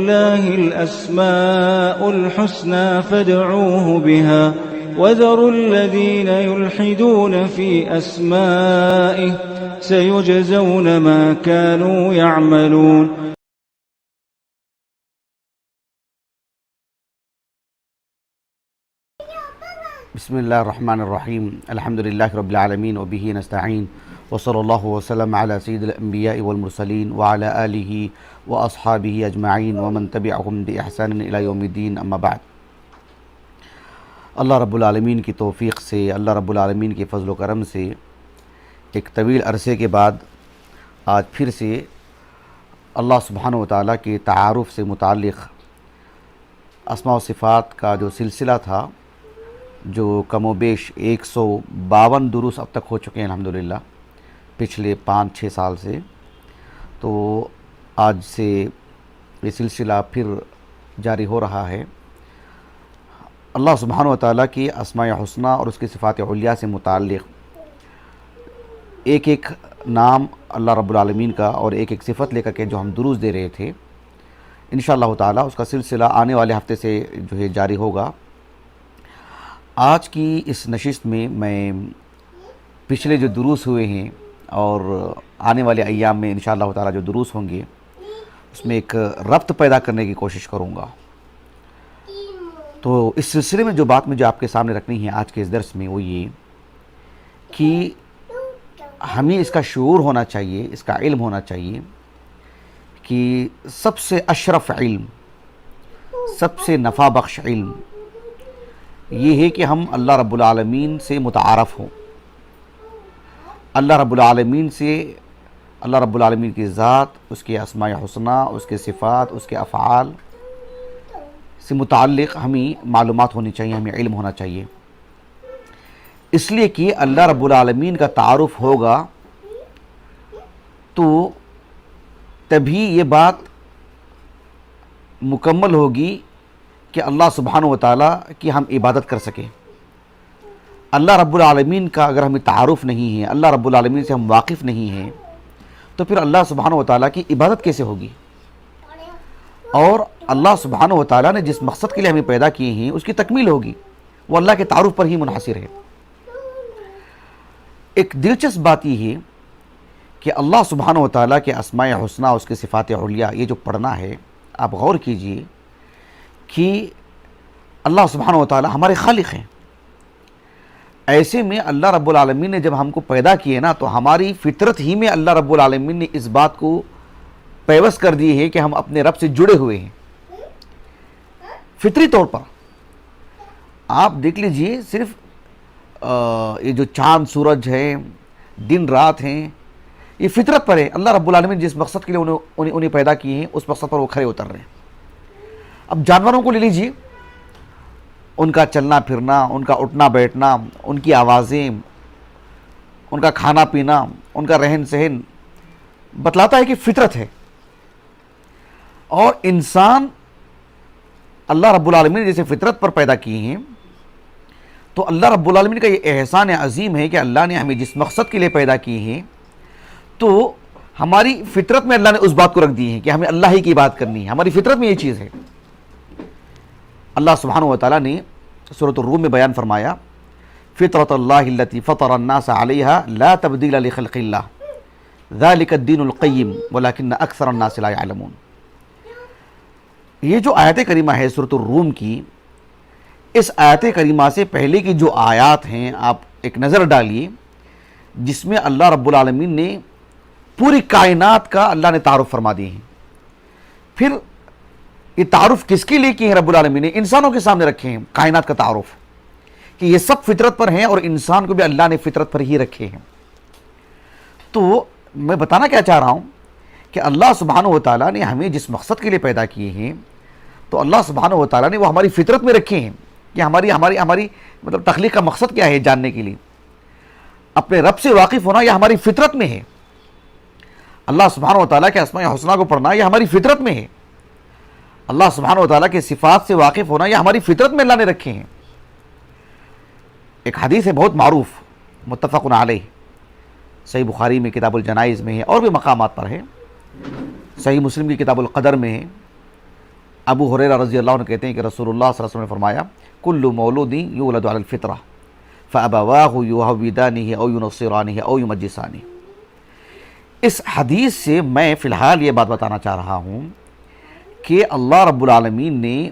ولله الأسماء الحسنى فادعوه بها وذروا الذين يلحدون في أسمائه سيجزون ما كانوا يعملون. بسم اللہ الرحمن الرحیم الحمد للہ رب العالمین وبہ نستعین وصلی اللہ وسلم علی سید الانبیاء والمرسلین وعلی آلہ واصحابہ اجمعین ومن تبعہم بإحسان الی یوم الدین اما بعد. اللہ رب العالمین کی توفیق سے، اللہ رب العالمین کے فضل و کرم سے ایک طویل عرصے کے بعد آج پھر سے اللہ سبحانہ وتعالیٰ کے تعارف سے متعلق اسماء و صفات کا جو سلسلہ تھا، جو کم و بیش 152 دروس اب تک ہو چکے ہیں الحمدللہ پچھلے 5-6 سال سے، تو آج سے یہ سلسلہ پھر جاری ہو رہا ہے. اللہ سبحانہ وتعالیٰ کی اسماء حسنہ اور اس کی صفات علیہ سے متعلق ایک ایک نام اللہ رب العالمین کا اور ایک ایک صفت لے کر کے جو ہم دروس دے رہے تھے، انشاءاللہ تعالیٰ اس کا سلسلہ آنے والے ہفتے سے جو ہے جاری ہوگا. آج کی اس نشست میں پچھلے جو دروس ہوئے ہیں اور آنے والے ایام میں انشاءاللہ تعالیٰ جو دروس ہوں گے اس میں ایک ربط پیدا کرنے کی کوشش کروں گا. تو اس سلسلے میں جو بات مجھے آپ کے سامنے رکھنی ہے آج کے اس درس میں وہ یہ کہ ہمیں اس کا شعور ہونا چاہیے، اس کا علم ہونا چاہیے کہ سب سے اشرف علم، سب سے نفع بخش علم یہ ہے کہ ہم اللہ رب العالمین سے متعارف ہوں، اللہ رب العالمین سے، اللہ رب العالمین کی ذات، اس کے اسماء حسنہ، اس کے صفات، اس کے افعال سے متعلق ہمیں معلومات ہونی چاہیے، ہمیں علم ہونا چاہیے. اس لیے کہ اللہ رب العالمین کا تعارف ہوگا تو تبھی یہ بات مکمل ہوگی کہ اللہ سبحانہ وتعالیٰ کی ہم عبادت کر سکیں. اللہ رب العالمین کا اگر ہمیں تعارف نہیں ہے، اللہ رب العالمین سے ہم واقف نہیں ہیں، تو پھر اللہ سبحانہ وتعالیٰ کی عبادت کیسے ہوگی؟ اور اللہ سبحانہ وتعالیٰ نے جس مقصد کے لیے ہمیں پیدا کیے ہیں اس کی تکمیل ہوگی، وہ اللہ کے تعارف پر ہی منحصر ہے. ایک دلچسپ بات یہ ہے کہ اللہ سبحانہ وتعالیٰ کے اسماء حسنہ، اس کے صفات علیہ، یہ جو پڑھنا ہے آپ غور کیجئے کہ اللہ سبحانہ وتعالیٰ ہمارے خالق ہیں. ایسے میں اللہ رب العالمین نے جب ہم کو پیدا کیے نا تو ہماری فطرت ہی میں اللہ رب العالمین نے اس بات کو پیوست کر دی ہے کہ ہم اپنے رب سے جڑے ہوئے ہیں فطری طور پر. آپ دیکھ لیجئے صرف یہ جو چاند سورج ہے، دن رات ہیں، یہ فطرت پر ہے. اللہ رب العالمین جس مقصد کے لیے انہیں پیدا کیے ہیں اس مقصد پر وہ کھڑے اتر رہے ہیں. اب جانوروں کو لے لیجئے، ان کا چلنا پھرنا، ان کا اٹھنا بیٹھنا، ان کی آوازیں، ان کا کھانا پینا، ان کا رہن سہن بتلاتا ہے کہ فطرت ہے. اور انسان اللہ رب العالمین نے جیسے فطرت پر پیدا کیے ہیں تو اللہ رب العالمین کا یہ احسان عظیم ہے کہ اللہ نے ہمیں جس مقصد کے لیے پیدا کیے ہیں تو ہماری فطرت میں اللہ نے اس بات کو رکھ دی ہے کہ ہمیں اللہ ہی کی بات کرنی ہے. ہماری فطرت میں یہ چیز ہے. اللہ سبحانہ وتعالیٰ نے سورۃ الروم میں بیان فرمایا فطرۃ اللہ التی فطر الناس علیہا لا تبدیل لخلق اللہ ذالک الدین القیم ولکن اکثر الناس لا یعلمون. یہ جو آیت کریمہ ہے سورۃ الروم کی، اس آیت کریمہ سے پہلے کی جو آیات ہیں آپ ایک نظر ڈالیے جس میں اللہ رب العالمین نے پوری کائنات کا اللہ نے تعارف فرما دیے ہیں. پھر یہ تعارف کس کے لیے کیے ہیں رب العالمین نے؟ انسانوں کے سامنے رکھے ہیں کائنات کا تعارف کہ یہ سب فطرت پر ہیں اور انسان کو بھی اللہ نے فطرت پر ہی رکھے ہیں. تو میں بتانا کیا چاہ رہا ہوں کہ اللہ سبحانہ وتعالیٰ نے ہمیں جس مقصد کے لیے پیدا کیے ہیں تو اللہ سبحانہ وتعالیٰ نے وہ ہماری فطرت میں رکھے ہیں کہ ہماری مطلب تخلیق کا مقصد کیا ہے جاننے کے لیے. اپنے رب سے واقف ہونا یہ ہماری فطرت میں ہے. اللہ سبحانہ وتعالیٰ کے اسماء حسنہ کو پڑھنا یہ ہماری فطرت میں ہے. اللہ سبحانہ وتعالیٰ کے صفات سے واقف ہونا یہ ہماری فطرت میں اللہ نے رکھے ہیں. ایک حدیث ہے بہت معروف، متفق علیہ، صحیح بخاری میں کتاب الجنائز میں ہے اور بھی مقامات پر ہے، صحیح مسلم کی کتاب القدر میں ہے. ابو ہریرہ رضی اللہ عنہ کہتے ہیں کہ رسول اللہ صلی اللہ علیہ وسلم نے فرمایا کل مولود یولد علی الفطرہ فابواہ یہودانہ او ینصرانہ او یمجسانہ. اس حدیث سے میں فی الحال یہ بات بتانا چاہ رہا ہوں کہ اللہ رب العالمین نے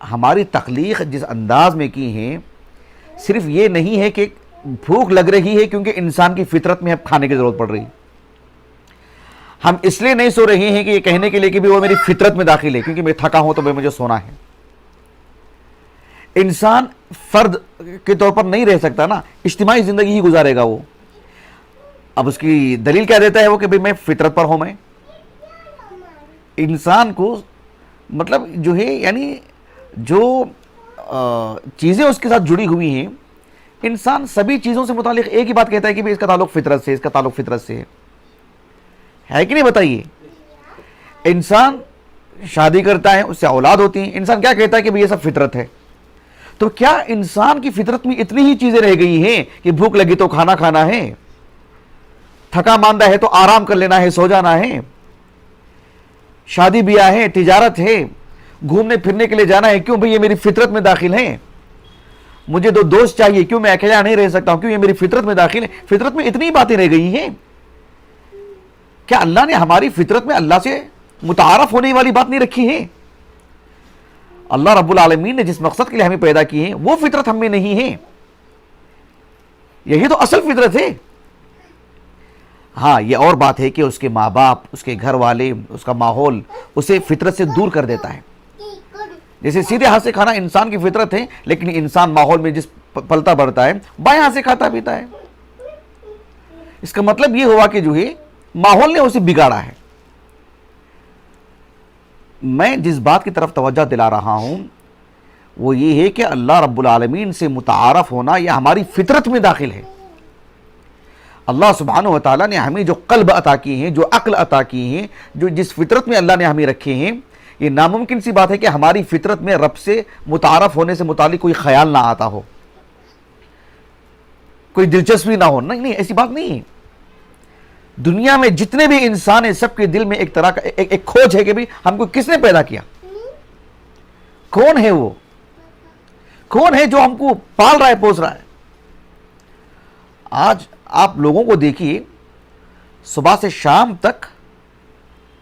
ہماری تخلیق جس انداز میں کی ہے، صرف یہ نہیں ہے کہ بھوک لگ رہی ہے کیونکہ انسان کی فطرت میں اب کھانے کی ضرورت پڑ رہی. ہم اس لیے نہیں سو رہے ہیں کہ یہ کہنے کے لیے کہ وہ میری فطرت میں داخل ہے کیونکہ میں تھکا ہوں تو مجھے سونا ہے. انسان فرد کے طور پر نہیں رہ سکتا نا، اجتماعی زندگی ہی گزارے گا وہ. اب اس کی دلیل کیا دیتا ہے وہ کہ بھئی میں فطرت پر ہوں. میں انسان کو مطلب جو ہے یعنی جو چیزیں اس کے ساتھ جڑی ہوئی ہیں، انسان سبھی چیزوں سے متعلق ایک ہی بات کہتا ہے کہ اس کا تعلق فطرت سے، اس کا تعلق فطرت سے ہے کہ نہیں؟ بتائیے. انسان شادی کرتا ہے، اس سے اولاد ہوتی ہیں، انسان کیا کہتا ہے کہ یہ سب فطرت ہے. تو کیا انسان کی فطرت میں اتنی ہی چیزیں رہ گئی ہیں کہ بھوک لگی تو کھانا کھانا ہے، تھکا ماندہ ہے تو آرام کر لینا ہے، سو جانا ہے، شادی بیاہ ہے، تجارت ہے، گھومنے پھرنے کے لیے جانا ہے، کیوں بھئی یہ میری فطرت میں داخل ہے. مجھے دو دوست چاہیے، کیوں میں اکیلا نہیں رہ سکتا ہوں، کیوں یہ میری فطرت میں داخل ہے. فطرت میں اتنی باتیں رہ گئی ہیں. کیا اللہ نے ہماری فطرت میں اللہ سے متعارف ہونے والی بات نہیں رکھی ہے؟ اللہ رب العالمین نے جس مقصد کے لیے ہمیں پیدا کی ہے وہ فطرت ہم میں نہیں ہے. یہی تو اصل فطرت ہے. ہاں یہ اور بات ہے کہ اس کے ماں باپ، اس کے گھر والے، اس کا ماحول اسے فطرت سے دور کر دیتا ہے. جیسے سیدھے ہاتھ سے کھانا انسان کی فطرت ہے، لیکن انسان ماحول میں جس پلتا بڑھتا ہے بائیں ہاتھ سے کھاتا پیتا ہے. اس کا مطلب یہ ہوا کہ جو ہے ماحول نے اسے بگاڑا ہے. میں جس بات کی طرف توجہ دلا رہا ہوں وہ یہ ہے کہ اللہ رب العالمین سے متعارف ہونا یہ ہماری فطرت میں داخل ہے. اللہ سبحانہ و تعالیٰ نے ہمیں جو قلب عطا کی ہیں، جو عقل عطا کی ہیں، جو جس فطرت میں اللہ نے ہمیں رکھے ہیں، یہ ناممکن سی بات ہے کہ ہماری فطرت میں رب سے متعارف ہونے سے متعلق کوئی خیال نہ آتا ہو، کوئی دلچسپی نہ ہو. نہیں، ایسی بات نہیں ہے. دنیا میں جتنے بھی انسان ہیں سب کے دل میں ایک طرح کا ایک کھوج ہے کہ بھی ہم کو کس نے پیدا کیا، کون ہے وہ، کون ہے جو ہم کو پال رہا ہے، پوس رہا ہے. آج آپ لوگوں کو دیکھیے صبح سے شام تک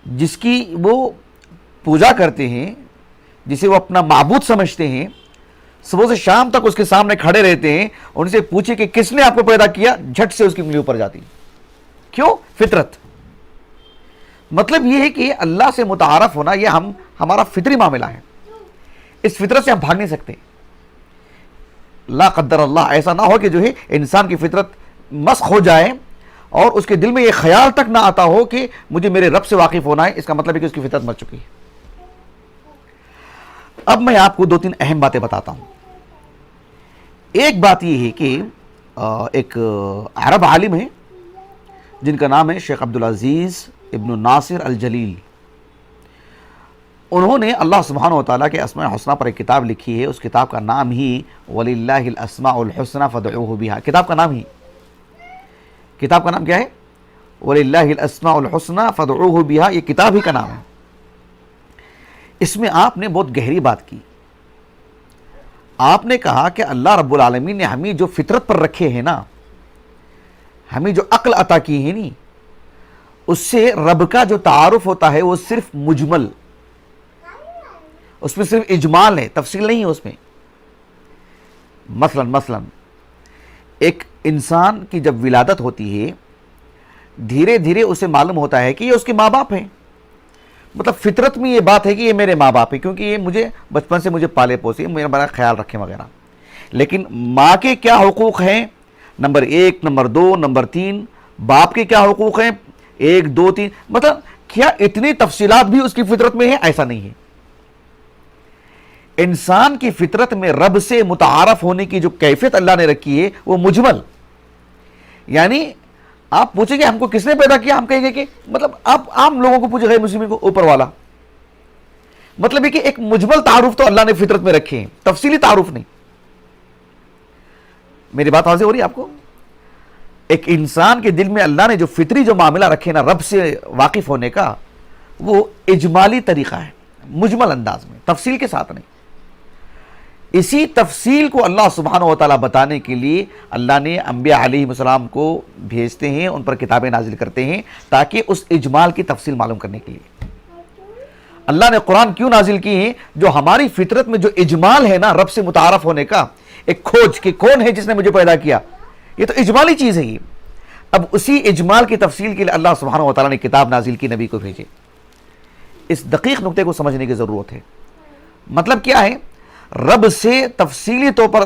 جس کی وہ پوجا کرتے ہیں، جسے وہ اپنا معبود سمجھتے ہیں، صبح سے شام تک اس کے سامنے کھڑے رہتے ہیں. ان سے پوچھے کہ کس نے آپ کو پیدا کیا، جھٹ سے اس کی انگلی اوپر جاتی. کیوں؟ فطرت. مطلب یہ ہے کہ اللہ سے متعارف ہونا یہ ہمارا فطری معاملہ ہے. اس فطرت سے ہم بھاگ نہیں سکتے. لا قدر اللہ ایسا نہ ہو کہ جو ہے انسان کی فطرت مسخ ہو جائے اور اس کے دل میں یہ خیال تک نہ آتا ہو کہ مجھے میرے رب سے واقف ہونا ہے. اس کا مطلب ہے کہ اس کی فطرت مر چکی ہے. اب میں آپ کو 2-3 اہم باتیں بتاتا ہوں. ایک بات یہ ہے کہ ایک عرب عالم ہے جن کا نام ہے شیخ عبدالعزیز ابن ناصر الجلیل. انہوں نے اللہ سبحانہ و تعالیٰ کے اسماء الحسنہ پر ایک کتاب لکھی ہے. اس کتاب کا نام ہی وَلِلَّهِ الْأَسْمَاءُ الْحُسْنَى فَادْعُوهُ بِهَا. کتاب کا نام کیا ہے؟ وَلِلَّهِ الْأَسْمَاءُ الْحُسْنَى فَادْعُوهُ بِهَا. یہ کتاب ہی کا نام ہے. اس میں آپ نے بہت گہری بات کی. آپ نے کہا کہ اللہ رب العالمین نے ہمیں جو فطرت پر رکھے ہیں نا، ہمیں جو عقل عطا کی ہے نہیں، اس سے رب کا جو تعارف ہوتا ہے وہ صرف مجمل، اس میں صرف اجمال ہے، تفصیل نہیں ہے اس میں. مثلا ایک انسان کی جب ولادت ہوتی ہے دھیرے دھیرے اسے معلوم ہوتا ہے کہ یہ اس کے ماں باپ ہیں. مطلب فطرت میں یہ بات ہے کہ یہ میرے ماں باپ ہیں کیونکہ یہ مجھے بچپن سے مجھے پالے پوسے، میرا بڑا خیال رکھیں وغیرہ. لیکن ماں کے کیا حقوق ہیں؟ Number 1، number 2، number 3. باپ کے کیا حقوق ہیں؟ 1، 2، 3. مطلب کیا اتنی تفصیلات بھی اس کی فطرت میں ہیں؟ ایسا نہیں ہے. انسان کی فطرت میں رب سے متعارف ہونے کی جو کیفیت اللہ نے رکھی ہے وہ مجمل. یعنی آپ پوچھیں گے ہم کو کس نے پیدا کیا، ہم کہیں گے کہ مطلب آپ عام لوگوں کو پوچھیں غیر مسلموں کو، اوپر والا. مطلب ہے کہ ایک مجمل تعارف تو اللہ نے فطرت میں رکھے ہیں، تفصیلی تعارف نہیں. میری بات واضح ہو رہی ہے آپ کو؟ ایک انسان کے دل میں اللہ نے جو فطری جو معاملہ رکھے نا رب سے واقف ہونے کا، وہ اجمالی طریقہ ہے، مجمل انداز میں، تفصیل کے ساتھ نہیں۔ اسی تفصیل کو اللہ سبحانہ و تعالیٰ بتانے کے لیے اللہ نے انبیاء علیہ السلام کو بھیجتے ہیں، ان پر کتابیں نازل کرتے ہیں تاکہ اس اجمال کی تفصیل معلوم کرنے کے لیے۔ اللہ نے قرآن کیوں نازل کی ہیں؟ جو ہماری فطرت میں جو اجمال ہے نا، رب سے متعارف ہونے کا ایک کھوج کہ کون ہے جس نے مجھے پیدا کیا، یہ تو اجمالی چیز ہے۔ یہ اب اسی اجمال کی تفصیل کے لیے اللہ سبحانہ و تعالیٰ نے کتاب نازل کی، نبی کو بھیجے۔ اس دقیق نقطے کو سمجھنے کی ضرورت ہے۔ مطلب کیا ہے؟ رب سے تفصیلی طور پر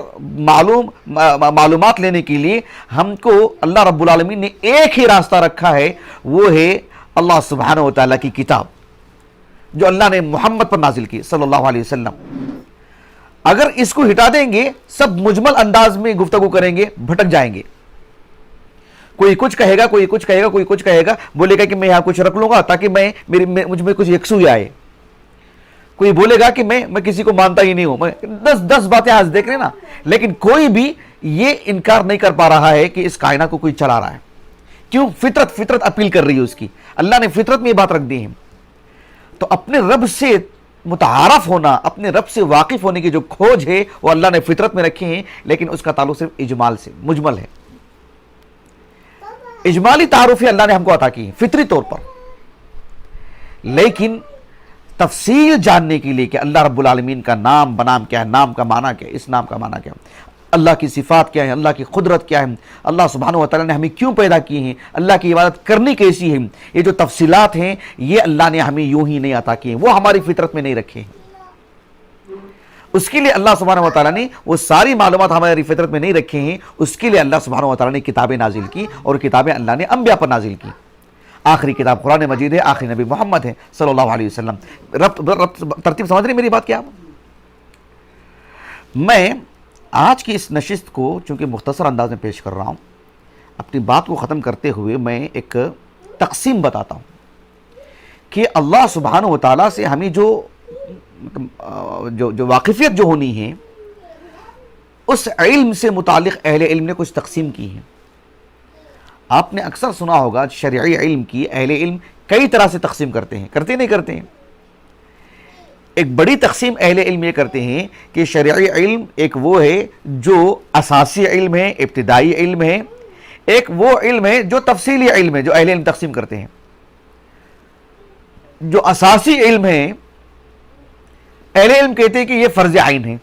معلومات لینے کے لیے ہم کو اللہ رب العالمین نے ایک ہی راستہ رکھا ہے، وہ ہے اللہ سبحانہ و تعالیٰ کی کتاب جو اللہ نے محمد پر نازل کی صلی اللہ علیہ وسلم۔ اگر اس کو ہٹا دیں گے، سب مجمل انداز میں گفتگو کریں گے، بھٹک جائیں گے۔ کوئی کچھ کہے گا، کوئی کچھ کہے گا، کوئی کچھ کہے گا، بولے گا کہ میں یہاں کچھ رکھ لوں گا تاکہ مجھ میں کچھ یکسوئی آئے۔ کوئی بولے گا کہ میں کسی کو مانتا ہی نہیں ہوں، میں دس باتیں آج دیکھ رہے نا، لیکن کوئی بھی یہ انکار نہیں کر پا رہا ہے کہ اس کائنات کو کوئی چلا رہا ہے۔ کیوں؟ فطرت اپیل کر رہی ہے اس کی، اللہ نے فطرت میں یہ بات رکھ دی ہے۔ تو اپنے رب سے متعارف ہونا، اپنے رب سے واقف ہونے کی جو کھوج ہے وہ اللہ نے فطرت میں رکھی ہے، لیکن اس کا تعلق صرف اجمال سے، مجمل ہے۔ اجمالی تعارفی اللہ نے ہم کو عطا کی ہے فطری طور پر، لیکن تفصیل جاننے کے لیے کہ اللہ رب العالمین کا نام بنام کیا ہے، نام کا معنی کیا ہے، اس نام کا معنی کیا ہے، اللہ کی صفات کیا ہے، اللہ کی قدرت کیا ہے، اللہ سبحانہ و تعالیٰ نے ہمیں کیوں پیدا کی ہیں، اللہ کی عبادت کرنی کیسی ہے، یہ جو تفصیلات ہیں یہ اللہ نے ہمیں یوں ہی نہیں عطا کی ہیں، وہ ہماری فطرت میں نہیں رکھے ہیں۔ اس کے لیے اللہ سبحانہ و تعالیٰ نے وہ ساری معلومات ہماری فطرت میں نہیں رکھے ہیں، اس کے لیے اللہ سبحانہ و تعالیٰ نے کتابیں نازل کی، اور کتابیں اللہ نے انبیاء پر نازل کی۔ آخری کتاب قرآن مجید ہے، آخری نبی محمد ہے صلی اللہ علیہ وسلم۔ ترتیب سمجھ رہے میری بات کیا؟ میں آج کی اس نشست کو چونکہ مختصر انداز میں پیش کر رہا ہوں، اپنی بات کو ختم کرتے ہوئے میں ایک تقسیم بتاتا ہوں کہ اللہ سبحانہ و تعالیٰ سے ہمیں جو واقفیت جو ہونی ہے، اس علم سے متعلق اہل علم نے کچھ تقسیم کی ہے۔ آپ نے اکثر سنا ہوگا شرعی علم کی اہل علم کئی طرح سے تقسیم کرتے ہیں، نہیں کرتے ہیں؟ ایک بڑی تقسیم اہل علم یہ کرتے ہیں کہ شرعی علم ایک وہ ہے جو اساسی علم ہے، ابتدائی علم ہے، ایک وہ علم ہے جو تفصیلی علم ہے، جو اہل علم تقسیم کرتے ہیں۔ جو اساسی علم ہے، اہل علم کہتے ہیں کہ یہ فرض عین ہے،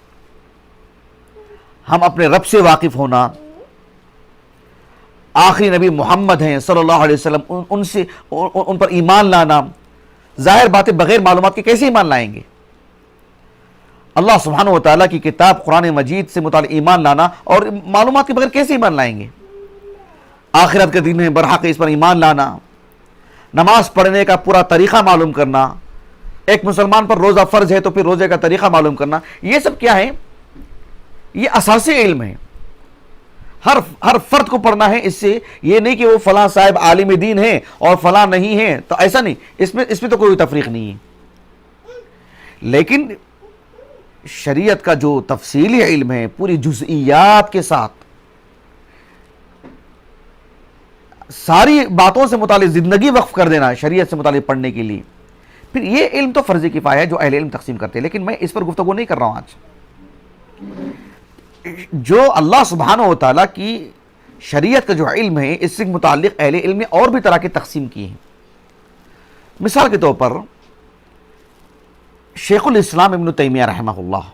ہم اپنے رب سے واقف ہونا، آخری نبی محمد ہیں صلی اللہ علیہ وسلم، ان پر ایمان لانا۔ ظاہر بات ہے بغیر معلومات کے کیسے ایمان لائیں گے؟ اللہ سبحانہ و تعالیٰ کی کتاب قرآن مجید سے متعلق ایمان لانا اور معلومات کے بغیر کیسے ایمان لائیں گے؟ آخرت کے دن ہے برحق اس پر ایمان لانا، نماز پڑھنے کا پورا طریقہ معلوم کرنا، ایک مسلمان پر روزہ فرض ہے تو پھر روزے کا طریقہ معلوم کرنا، یہ سب کیا ہے؟ یہ اساسی علم ہے، ہر فرد کو پڑھنا ہے۔ اس سے یہ نہیں کہ وہ فلاں صاحب عالم دین ہے اور فلاں نہیں ہے، تو ایسا نہیں، اس میں تو کوئی تفریق نہیں ہے۔ لیکن شریعت کا جو تفصیلی علم ہے، پوری جزئیات کے ساتھ ساری باتوں سے متعلق زندگی وقف کر دینا شریعت سے متعلق پڑھنے کے لیے، پھر یہ علم تو فرض کفایہ ہے جو اہل علم تقسیم کرتے ہیں۔ لیکن میں اس پر گفتگو نہیں کر رہا ہوں آج۔ جو اللہ سبحانہ و تعالیٰ کی شریعت کا جو علم ہے، اس سے متعلق اہل علم نے اور بھی طرح کی تقسیم کی ہے۔ مثال کے طور پر شیخ الاسلام ابن تیمیہ رحمہ اللہ،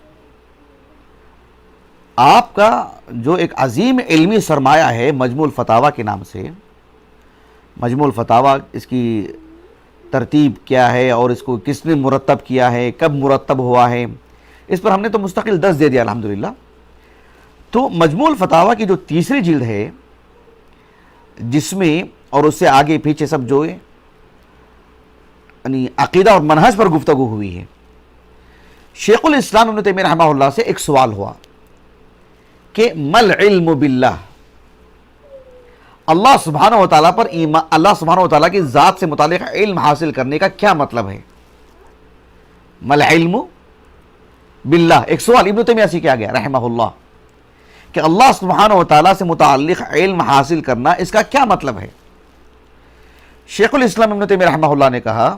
آپ کا جو ایک عظیم علمی سرمایہ ہے مجموع الفتاوی کے نام سے، مجموع الفتاوی اس کی ترتیب کیا ہے اور اس کو کس نے مرتب کیا ہے، کب مرتب ہوا ہے، اس پر ہم نے تو مستقل 10 دے دیا الحمدللہ۔ تو مجموع الفتاوی کی جو تیسری جلد ہے، جس میں اور اس سے آگے پیچھے سب جو ہے یعنی عقیدہ اور منہج پر گفتگو ہوئی ہے، شیخ الاسلام ابن تیمیہ رحمہ اللہ سے ایک سوال ہوا کہ مل علم باللہ، اللہ سبحانہ و تعالیٰ پر ایمان، اللہ سبحانہ و تعالیٰ کی ذات سے متعلق علم حاصل کرنے کا کیا مطلب ہے؟ مل علم باللہ، ایک سوال ابن تیمیہ سے کیا گیا رحمہ اللہ کہ اللہ سبحانہ و تعالیٰ سے متعلق علم حاصل کرنا، اس کا کیا مطلب ہے؟ شیخ الاسلام ابن تیمیہ رحمہ اللہ نے کہا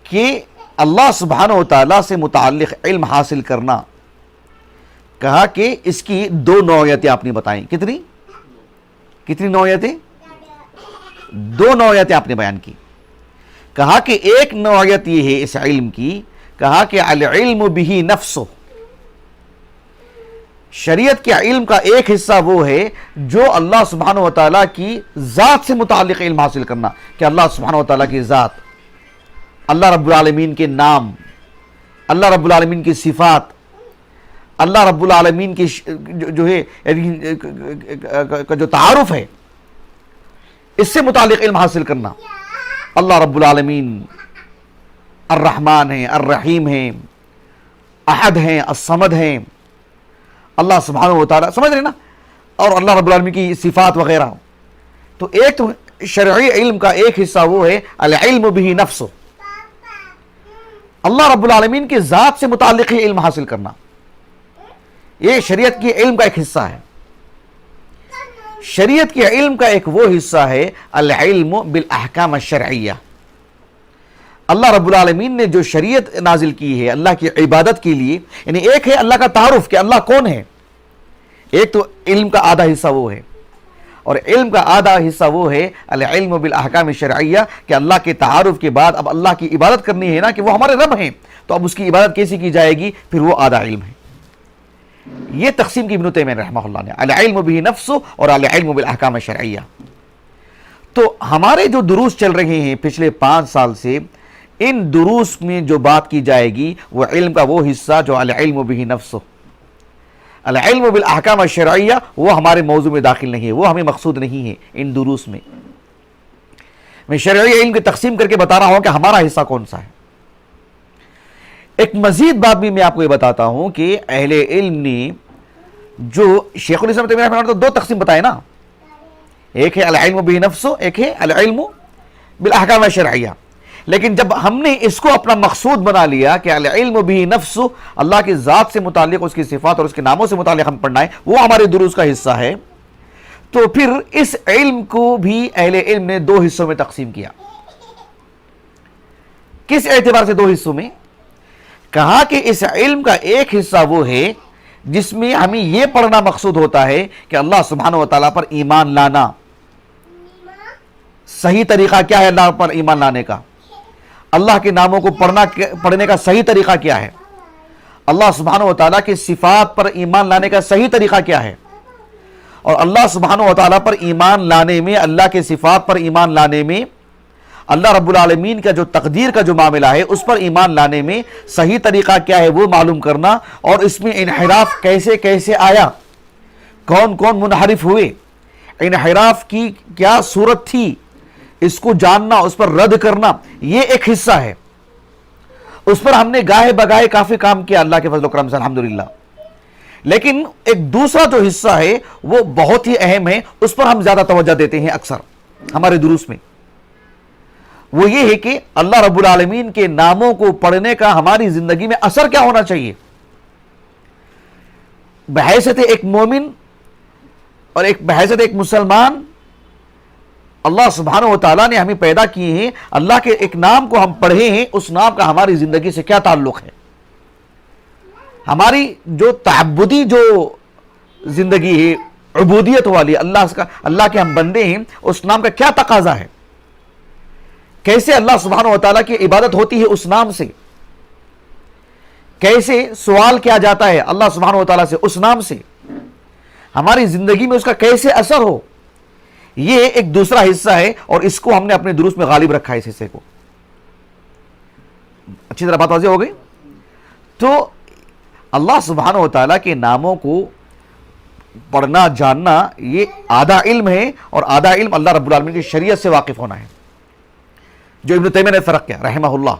کہ اللہ سبحانہ و تعالیٰ سے متعلق علم حاصل کرنا، کہا کہ اس کی دو نوعیتیں آپ نے بتائیں. کتنی نوعیتیں؟ دو نوعیتیں آپ نے بیان کی. کہا کہ ایک نوعیت یہ ہے اس علم کی، کہا کہ العلم بہ نفسہ، شریعت کے علم کا ایک حصہ وہ ہے جو اللہ سبحانہ و تعالیٰ کی ذات سے متعلق علم حاصل کرنا، کہ اللہ سبحانہ و تعالیٰ کی ذات، اللہ رب العالمین کے نام، اللہ رب العالمین کی صفات، اللہ رب العالمین کی جو ہے جو تعارف ہے اس سے متعلق علم حاصل کرنا. اللہ رب العالمین الرحمن ہیں، الرحیم ہیں، احد ہیں، الصمد ہیں، اللہ سبحانہ و تعالیٰ، سمجھ رہے نا، اور اللہ رب العالمین کی صفات وغیرہ. تو ایک تو شرعی علم کا ایک حصہ وہ ہے العلم بہ نفسہ، اللہ رب العالمین کی ذات سے متعلق ہی علم حاصل کرنا، یہ شریعت کی علم کا ایک حصہ ہے. شریعت کے علم کا ایک وہ حصہ ہے العلم بالاحکام الشرعیہ، اللہ رب العالمین نے جو شریعت نازل کی ہے اللہ کی عبادت کے لیے، یعنی ایک ہے اللہ کا تعارف کہ اللہ کون ہے، ایک تو علم کا آدھا حصہ وہ ہے، اور علم کا آدھا حصہ وہ ہے العلم بالاحکام الشرعیہ، کہ اللہ کے تعارف کے بعد اب اللہ کی عبادت کرنی ہے نا، کہ وہ ہمارے رب ہیں، تو اب اس کی عبادت کیسے کی جائے گی، پھر وہ آدھا علم ہے. یہ تقسیم کی ابن تیمیہ رحمہ اللہ نے، العلم بہ نفسہ اور العلم بالاحکام الشرعیہ. تو ہمارے جو دروس چل رہے ہیں پچھلے 5 سال سے، ان دروس میں جو بات کی جائے گی وہ علم کا وہ حصہ جو العلم بہ نفسہ، العلم بالاحکام الشرعیہ، وہ ہمارے موضوع میں داخل نہیں ہے، وہ ہمیں مقصود نہیں ہے. ان دروس میں شرعی علم کی تقسیم کر کے بتا رہا ہوں کہ ہمارا حصہ کون سا ہے. ایک مزید بات بھی میں آپ کو یہ بتاتا ہوں کہ اہل علم نے جو شیخ الاسلام تیمیہ رحمہ اللہ نے 2 تقسیم بتائے نا، ایک ہے العلم بہ نفسہ، ایک ہے العلم بالاحکام الشرعیہ. لیکن جب ہم نے اس کو اپنا مقصود بنا لیا کہ العلم بہ نفسہ، اللہ کی ذات سے متعلق، اس کی صفات اور اس کے ناموں سے متعلق ہم پڑھنا ہے، وہ ہمارے دروس کا حصہ ہے، تو پھر اس علم کو بھی اہل علم نے 2 حصوں میں تقسیم کیا. کس اعتبار سے 2 حصوں میں؟ کہا کہ اس علم کا ایک حصہ وہ ہے جس میں ہمیں یہ پڑھنا مقصود ہوتا ہے کہ اللہ سبحانہ و تعالیٰ پر ایمان لانا، صحیح طریقہ کیا ہے اللہ پر ایمان لانے کا، اللہ کے ناموں کو پڑھنے کا صحیح طریقہ کیا ہے، اللہ سبحانہ و تعالیٰ کی صفات پر ایمان لانے کا صحیح طریقہ کیا ہے، اور اللہ سبحانہ و تعالیٰ پر ایمان لانے میں، اللہ کے صفات پر ایمان لانے میں، اللہ رب العالمین کا جو تقدیر کا جو معاملہ ہے اس پر ایمان لانے میں صحیح طریقہ کیا ہے وہ معلوم کرنا، اور اس میں انحراف کیسے کیسے آیا، کون کون منحرف ہوئے، انحراف کی کیا صورت تھی، اس کو جاننا، اس پر رد کرنا، یہ ایک حصہ ہے. اس پر ہم نے گاہے بگاہے کافی کام کیا اللہ کے فضل و کرم سے الحمدللہ. لیکن ایک دوسرا جو حصہ ہے وہ بہت ہی اہم ہے، اس پر ہم زیادہ توجہ دیتے ہیں اکثر ہمارے دروس میں، وہ یہ ہے کہ اللہ رب العالمین کے ناموں کو پڑھنے کا ہماری زندگی میں اثر کیا ہونا چاہیے. بحیثیت ایک مومن اور بحیثیت ایک مسلمان، اللہ سبحانہ و تعالیٰ نے ہمیں پیدا کیے ہیں، اللہ کے ایک نام کو ہم پڑھے ہیں، اس نام کا ہماری زندگی سے کیا تعلق ہے، ہماری جو تعبدی جو زندگی ہے عبودیت والی، اللہ کے ہم بندے ہیں، اس نام کا کیا تقاضا ہے، کیسے اللہ سبحانہ و تعالیٰ کی عبادت ہوتی ہے اس نام سے، کیسے سوال کیا جاتا ہے اللہ سبحانہ و تعالیٰ سے اس نام سے، ہماری زندگی میں اس کا کیسے اثر ہو، یہ ایک دوسرا حصہ ہے، اور اس کو ہم نے اپنے دروس میں غالب رکھا ہے. اس حصے کو اچھی طرح بات واضح ہو گئی. تو اللہ سبحانہ و تعالیٰ کے ناموں کو پڑھنا جاننا یہ آدھا علم ہے، اور آدھا علم اللہ رب العالمین کی شریعت سے واقف ہونا ہے، جو ابن تیمیہ نے فرق کیا رحمہ اللہ.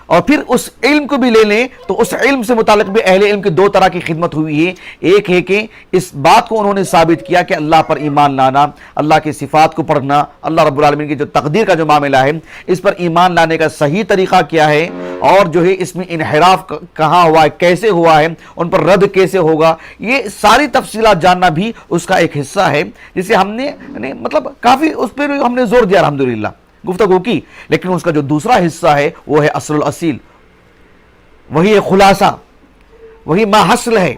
اور پھر اس علم کو بھی لے لیں تو اس علم سے متعلق بھی اہل علم کی 2 طرح کی خدمت ہوئی ہے. ایک ہے کہ اس بات کو انہوں نے ثابت کیا کہ اللہ پر ایمان لانا، اللہ کی صفات کو پڑھنا، اللہ رب العالمین کی جو تقدیر کا جو معاملہ ہے اس پر ایمان لانے کا صحیح طریقہ کیا ہے، اور جو ہے اس میں انحراف کہاں ہوا ہے، کیسے ہوا ہے، ان پر رد کیسے ہوگا، یہ ساری تفصیلات جاننا بھی اس کا ایک حصہ ہے، جسے ہم نے مطلب کافی اس پر ہم نے زور دیا الحمدللہ، گفتگو کی. لیکن اس کا جو دوسرا حصہ ہے وہ ہے اصل الاصیل، وہی ایک خلاصہ، وہی ما حاصل ہے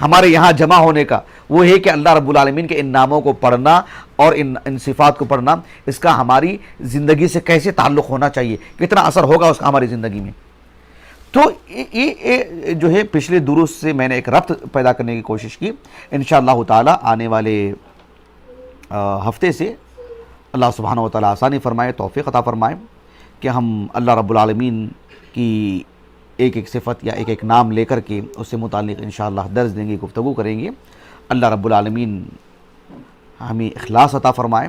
ہمارے یہاں جمع ہونے کا، وہ ہے کہ اللہ رب العالمین کے ان ناموں کو پڑھنا اور ان صفات کو پڑھنا، اس کا ہماری زندگی سے کیسے تعلق ہونا چاہیے، کتنا اثر ہوگا اس کا ہماری زندگی میں۔ تو یہ جو ہے پچھلے دروس سے میں نے ایک ربط پیدا کرنے کی کوشش کی۔ انشاءاللہ تعالی آنے والے ہفتے سے اللہ سبحانہ و تعالی آسانی فرمائے، توفیق عطا فرمائے کہ ہم اللہ رب العالمین کی ایک ایک صفت یا ایک ایک نام لے کر کے اس سے متعلق انشاءاللہ درس دیں گے، گفتگو کریں گے۔ اللہ رب العالمین ہمیں اخلاص عطا فرمائے،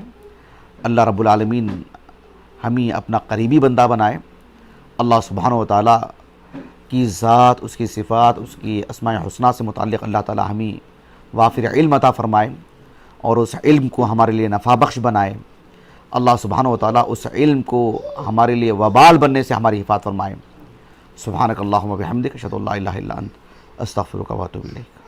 اللہ رب العالمین ہمیں اپنا قریبی بندہ بنائے، اللہ سبحانہ و تعالی کی ذات، اس کی صفات، اس کی اسماء حسنہ سے متعلق اللہ تعالی ہمیں وافر علم عطا فرمائے اور اس علم کو ہمارے لیے نفع بخش بنائے۔ اللہ سبحانہ و تعالی اس علم کو ہمارے لیے وبال بننے سے ہماری حفاظت فرمائے۔ سبحانک اللہم و بحمدک، اشہد ان لا الہ الا انت، استغفرک و اتوب الیک۔